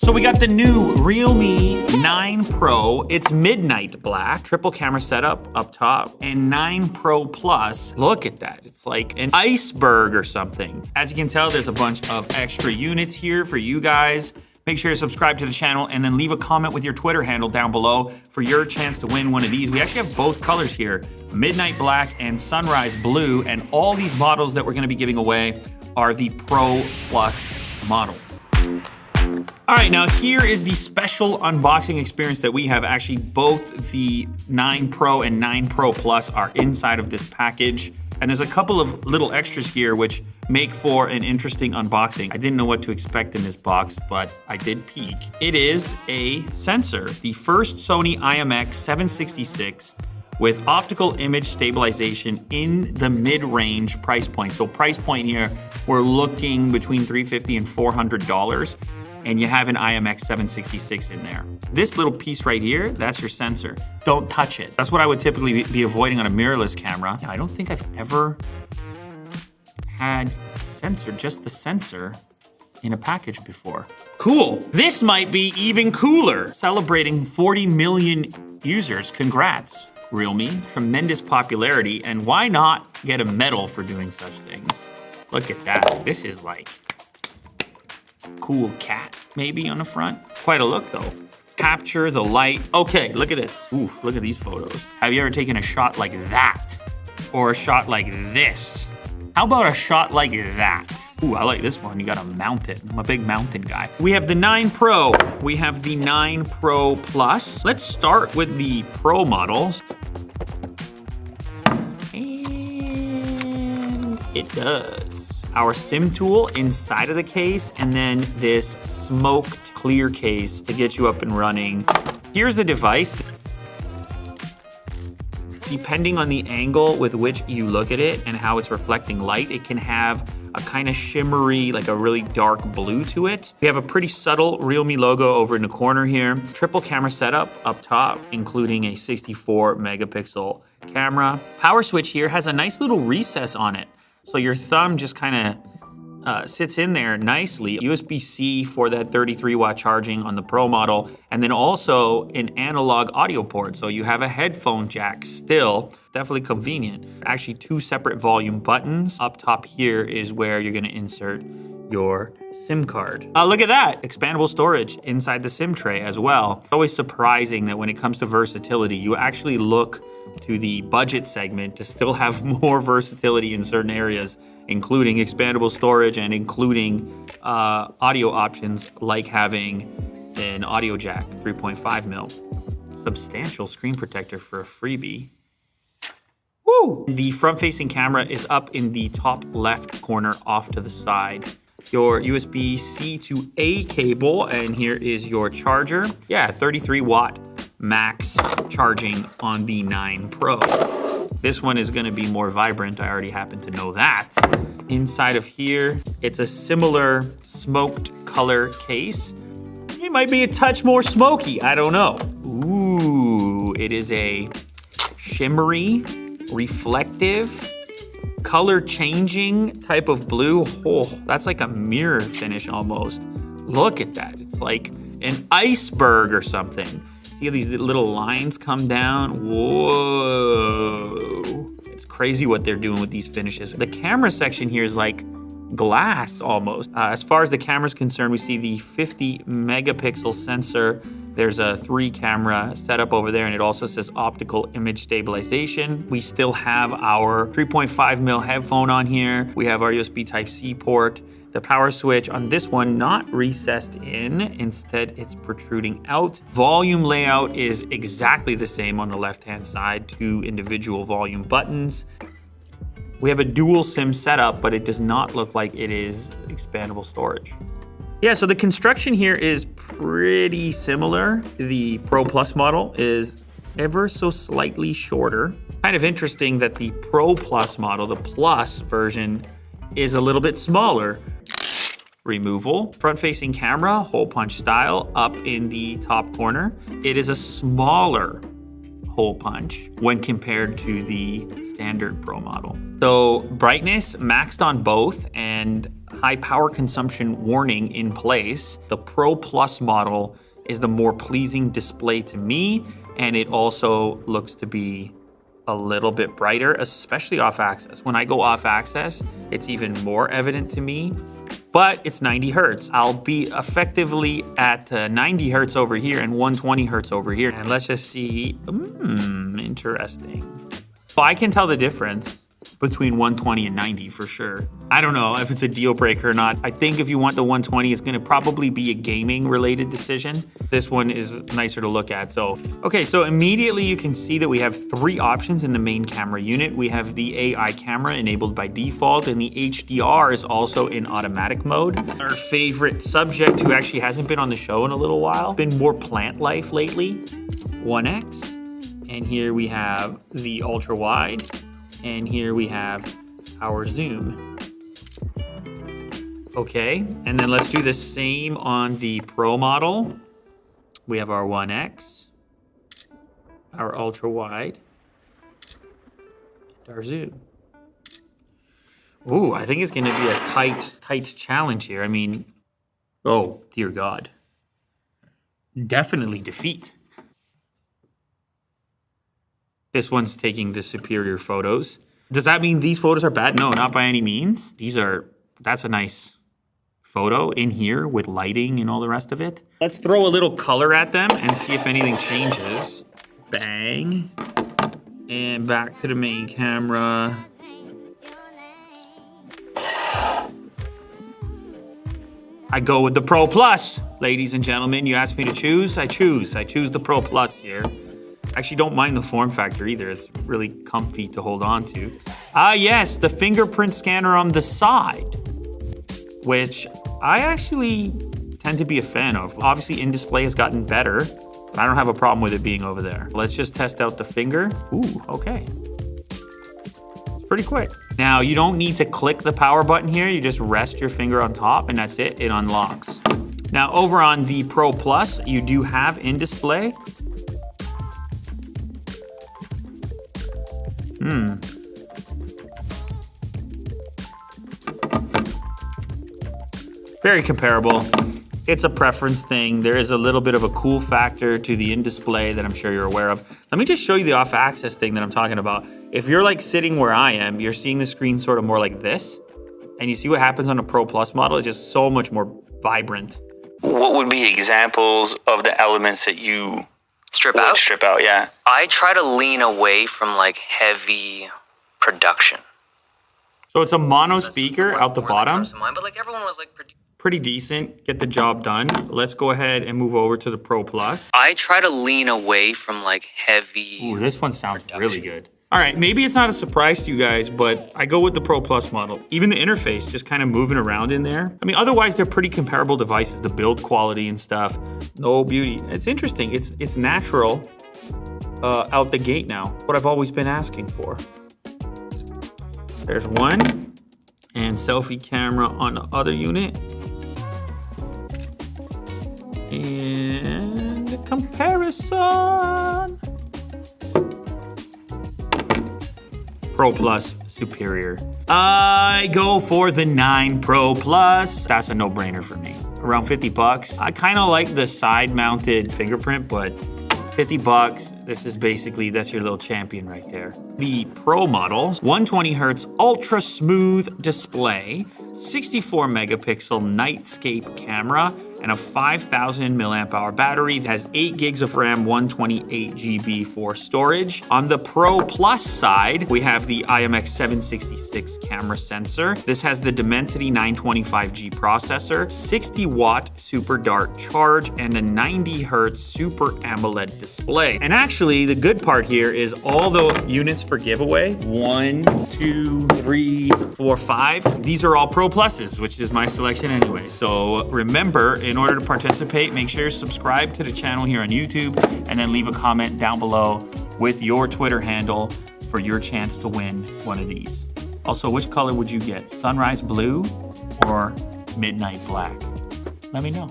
So we got the new Realme 9 Pro. It's midnight black, triple camera setup up top, and 9 Pro Plus. Look at that. It's like an iceberg or something. As you can tell, there's a bunch of extra units here for you guys. Make sure you subscribe to the channel and then leave a comment with your Twitter handle down below for your chance to win one of these. We actually have both colors here, midnight black and sunrise blue, and all these models that we're gonna be giving away are the Pro Plus model. All right, now here is the special unboxing experience that we have. Actually, both the 9 Pro and 9 Pro Plus are inside of this package. And there's a couple of little extras here which make for an interesting unboxing. I didn't know what to expect in this box, but I did peek. It is a sensor, the first Sony IMX766 with optical image stabilization in the mid-range price point. So price point here, we're looking between $350 and $400. And you have an IMX766 in there. This little piece right here, that's your sensor. Don't touch it. That's what I would typically be avoiding on a mirrorless camera. I don't think I've ever had sensor, just the sensor in a package before. Cool. This might be even cooler. Celebrating 40 million users. Congrats, Realme. Tremendous popularity. And why not get a medal for doing such things? Look at that. This is like cool cat maybe on the front. Quite a look though. Capture the light. Okay, look at this. Ooh, look at these photos. Have you ever taken a shot like that? Or a shot like this? How about a shot like that? Ooh, I like this one. You gotta mount it. I'm a big mountain guy. We have the 9 Pro. We have the 9 Pro Plus. Let's start with the Pro models. And it does. Our SIM tool inside of the case, and then this smoked clear case to get you up and running. Here's the device. Depending on the angle with which you look at it and how it's reflecting light, it can have a kind of shimmery, like a really dark blue to it. We have a pretty subtle Realme logo over in the corner here. Triple camera setup up top, including a 64 megapixel camera. Power switch here has a nice little recess on it. So your thumb just kind of sits in there nicely. USB-C for that 33-watt charging on the Pro model, and then also an analog audio port. So you have a headphone jack still, definitely convenient. Actually, 2 separate volume buttons. Up top here is where you're gonna insert your SIM card. Look at that, expandable storage inside the SIM tray as well. It's always surprising that when it comes to versatility, you actually look to the budget segment to still have more versatility in certain areas, including expandable storage and including audio options like having an audio jack, 3.5 mil. Substantial screen protector for a freebie. Woo! The front-facing camera is up in the top left corner off to the side. Your USB-C to A cable, and here is your charger. Yeah, 33-watt max charging on the 9 Pro. This one is gonna be more vibrant. I already happen to know that. Inside of here, it's a similar smoked color case. It might be a touch more smoky, I don't know. Ooh, it is a shimmery, reflective, color changing type of blue. Oh, that's like a mirror finish almost. Look at that, it's like an iceberg or something. See how these little lines come down? Whoa. It's crazy what they're doing with these finishes. The camera section here is like glass almost. As far as the camera's concerned, we see the 50 megapixel sensor. There's a 3 camera setup over there, and it also says optical image stabilization. We still have our 3.5 mil headphone on here. We have our USB Type-C port. The power switch on this one, not recessed in, instead it's protruding out. Volume layout is exactly the same on the left-hand side, 2 individual volume buttons. We have a dual SIM setup, but it does not look like it is expandable storage. Yeah, so the construction here is pretty similar. The Pro Plus model is ever so slightly shorter. Kind of interesting that the Pro Plus model, the Plus version, is a little bit smaller. Removal, front-facing camera, hole punch style, up in the top corner. It is a smaller hole punch when compared to the standard Pro model. So brightness maxed on both, and high power consumption warning in place. The Pro Plus model is the more pleasing display to me, and it also looks to be a little bit brighter, especially off axis. When I go off axis, it's even more evident to me, but it's 90 hertz. I'll be effectively at 90 hertz over here and 120 hertz over here. And let's just see, interesting. Well, I can tell the difference between 120 and 90 for sure. I don't know if it's a deal breaker or not. I think if you want the 120, it's gonna probably be a gaming related decision. This one is nicer to look at. So, okay, so immediately you can see that we have 3 options in the main camera unit. We have the AI camera enabled by default, and the HDR is also in automatic mode. Our favorite subject, who actually hasn't been on the show in a little while, been more plant life lately, 1X. And here we have the ultra wide. And here we have our zoom. Okay, and then let's do the same on the Pro model. We have our 1X, our ultra wide, and our zoom. Ooh, I think it's gonna be a tight challenge here. I mean, oh, dear God. Definitely defeat. This one's taking the superior photos. Does that mean these photos are bad? No, not by any means. That's a nice photo in here with lighting and all the rest of it. Let's throw a little color at them and see if anything changes. Bang. And back to the main camera. I go with the Pro Plus, ladies and gentlemen. You asked me to choose, I choose the Pro Plus here. Actually don't mind the form factor either. It's really comfy to hold on to. Ah, yes, the fingerprint scanner on the side, which I actually tend to be a fan of. Obviously, in-display has gotten better, but I don't have a problem with it being over there. Let's just test out the finger. Ooh, okay. It's pretty quick. Now, you don't need to click the power button here. You just rest your finger on top, and that's it. It unlocks. Now, over on the Pro Plus, you do have in-display. Very comparable. It's a preference thing. There is a little bit of a cool factor to the in-display that I'm sure you're aware of. Let me just show you the off-axis thing that I'm talking about. If you're like sitting where I am, you're seeing the screen sort of more like this, and you see what happens on a Pro Plus model. It's just so much more vibrant. What would be examples of the elements that you strip out? Strip out, yeah. I try to lean away from like heavy production. So it's a mono speaker out the bottom. But like everyone was like pretty decent. Get the job done. Let's go ahead and move over to the Pro Plus. I try to lean away from like heavy. Ooh, this one sounds really good. All right, maybe it's not a surprise to you guys, but I go with the Pro Plus model. Even the interface, just kind of moving around in there. I mean, otherwise they're pretty comparable devices, the build quality and stuff. No beauty. It's interesting. It's natural out the gate now. What I've always been asking for. There's one, and selfie camera on the other unit. And the comparison. Pro Plus superior. I go for the 9 Pro Plus. That's a no-brainer for me. Around 50 bucks. I kind of like the side-mounted fingerprint, but 50 bucks, this is basically, that's your little champion right there. The Pro model, 120 hertz ultra smooth display, 64 megapixel nightscape camera, and a 5,000 milliamp hour battery. It has 8 gigs of RAM, 128 GB for storage. On the Pro Plus side, we have the IMX766 camera sensor. This has the Dimensity 925G processor, 60 watt super dark charge, and a 90 hertz super AMOLED display. And actually, the good part here is all the units for giveaway, 1, 2, 3, 4, 5, these are all Pro Pluses, which is my selection anyway. So remember, in order to participate, make sure you subscribe to the channel here on YouTube and then leave a comment down below with your Twitter handle for your chance to win one of these. Also, which color would you get? Sunrise blue or midnight black? Let me know.